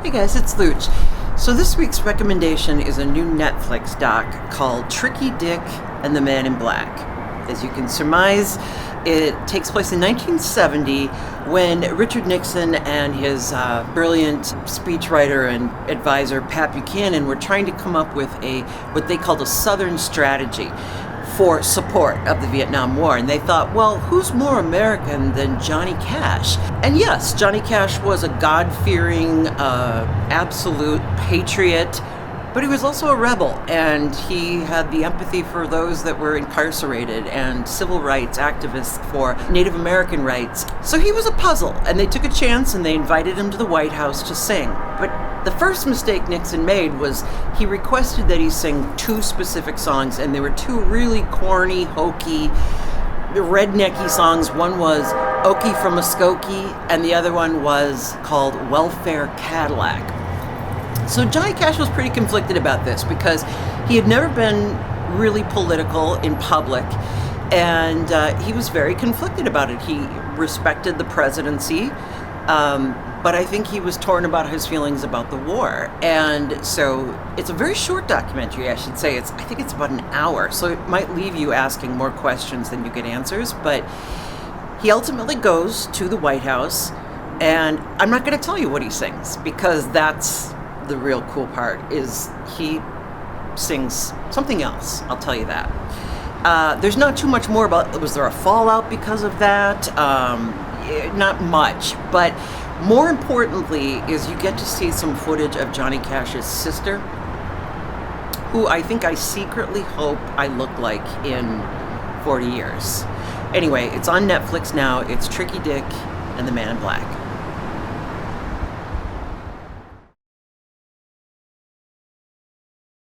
Hey guys, it's Looch. So this week's recommendation is a new Netflix doc called Tricky Dick and the Man in Black. As you can surmise, it takes place in 1970 when Richard Nixon and his brilliant speechwriter and advisor Pat Buchanan were trying to come up with what they called a Southern strategy for support of the Vietnam War. And they thought, well, who's more American than Johnny Cash? And yes, Johnny Cash was a God-fearing, absolute patriot, but he was also a rebel, and he had the empathy for those that were incarcerated and civil rights activists for Native American rights. So he was a puzzle, and they took a chance and they invited him to the White House to sing. But the first mistake Nixon made was he requested that he sing two specific songs, and they were two really corny, hokey, rednecky songs. One was Okie from Muskogee, and the other one was called Welfare Cadillac. So Johnny Cash was pretty conflicted about this because he had never been really political in public, and he was very conflicted about it. He respected the presidency, but I think he was torn about his feelings about the war. And so it's a very short documentary, I should say. I think it's about an hour, so it might leave you asking more questions than you get answers. But he ultimately goes to the White House, and I'm not going to tell you what he sings because that's the real cool part. Is he sings something else. I'll tell you that. There's not too much more about, was there a fallout because of that? Not much, but more importantly is you get to see some footage of Johnny Cash's sister, who I think I secretly hope I look like in 40 years. Anyway, it's on Netflix now. It's Tricky Dick and the Man in Black.